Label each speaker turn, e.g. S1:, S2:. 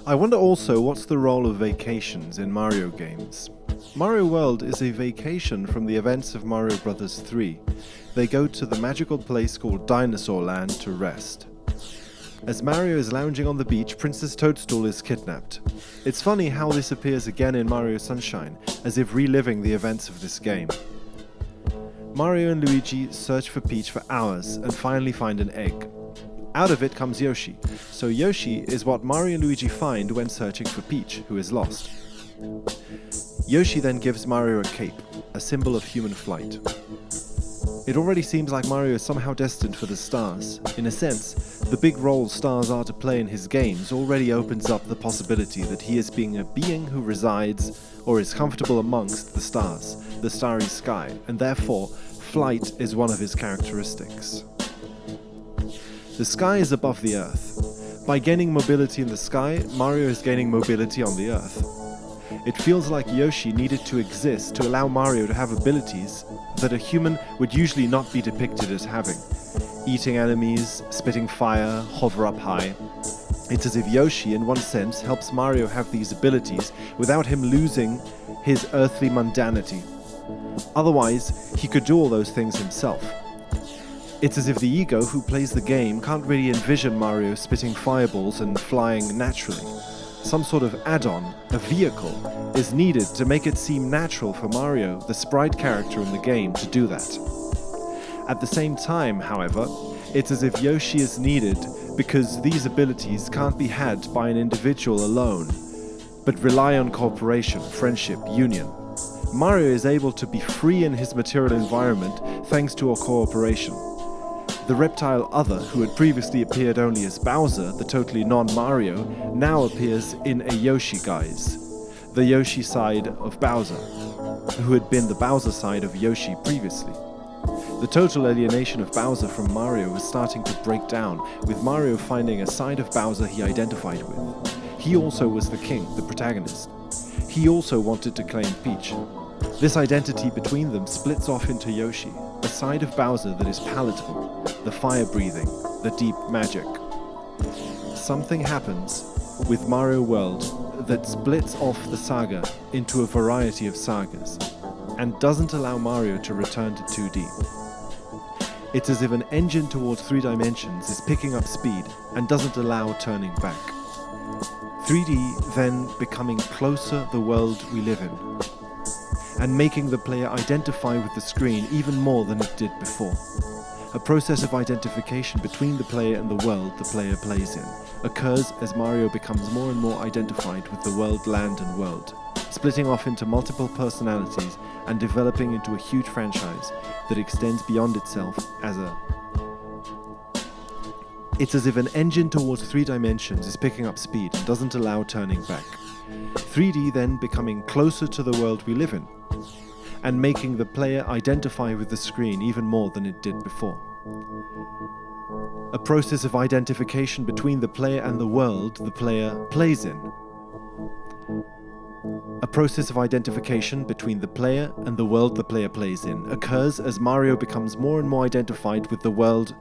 S1: I wonder also what's the role of vacations in Mario games. Mario World is a vacation from the events of Mario Bros. 3. They go to the magical place called Dinosaur Land to rest. As Mario is lounging on the beach, Princess Toadstool is kidnapped. It's funny how this appears again in Mario Sunshine, as if reliving the events of this game. Mario and Luigi search for Peach for hours and finally find an egg. Out of it comes Yoshi, so Yoshi is what Mario and Luigi find when searching for Peach, who is lost. Yoshi then gives Mario a cape, a symbol of human flight. It already seems like Mario is somehow destined for the stars. In a sense, the big role stars are to play in his games already opens up the possibility that he is being a being who resides or is comfortable amongst the stars, the starry sky, and therefore, flight is one of his characteristics. The sky is above the earth. By gaining mobility in the sky, Mario is gaining mobility on the earth. It feels like Yoshi needed to exist to allow Mario to have abilities that a human would usually not be depicted as having. Eating enemies, spitting fire, hover up high. It's as if Yoshi, in one sense, helps Mario have these abilities without him losing his earthly mundanity. Otherwise, he could do all those things himself. It's as if the ego who plays the game can't really envision Mario spitting fireballs and flying naturally. Some sort of add-on, a vehicle, is needed to make it seem natural for Mario, the sprite character in the game, to do that. At the same time, however, it's as if Yoshi is needed because these abilities can't be had by an individual alone, but rely on cooperation, friendship, union. Mario is able to be free in his material environment thanks to a cooperation. The reptile Other, who had previously appeared only as Bowser, the totally non-Mario, now appears in a Yoshi guise, the Yoshi side of Bowser, who had been the Bowser side of Yoshi previously. The total alienation of Bowser from Mario was starting to break down, with Mario finding a side of Bowser he identified with. He also was the king, the protagonist. He also wanted to claim Peach. This identity between them splits off into Yoshi, a side of Bowser that is palatable, the fire-breathing, the deep magic. Something happens with Mario World that splits off the saga into a variety of sagas, and doesn't allow Mario to return to 2D. It's as if an engine towards 3 dimensions is picking up speed and doesn't allow turning back. 3D then becoming closer the world we live in, and making the player identify with the screen even more than it did before. A process of identification between the player and the world the player plays in occurs as Mario becomes more and more identified with the world, land and world, splitting off into multiple personalities and developing into a huge franchise that extends beyond itself as a... It's as if an engine towards 3 dimensions is picking up speed and doesn't allow turning back. 3D then becoming closer to the world we live in, and making the player identify with the screen even more than it did before. A process of identification between the player and the world the player plays in. A process of identification between the player and the world the player plays in occurs as Mario becomes more and more identified with the world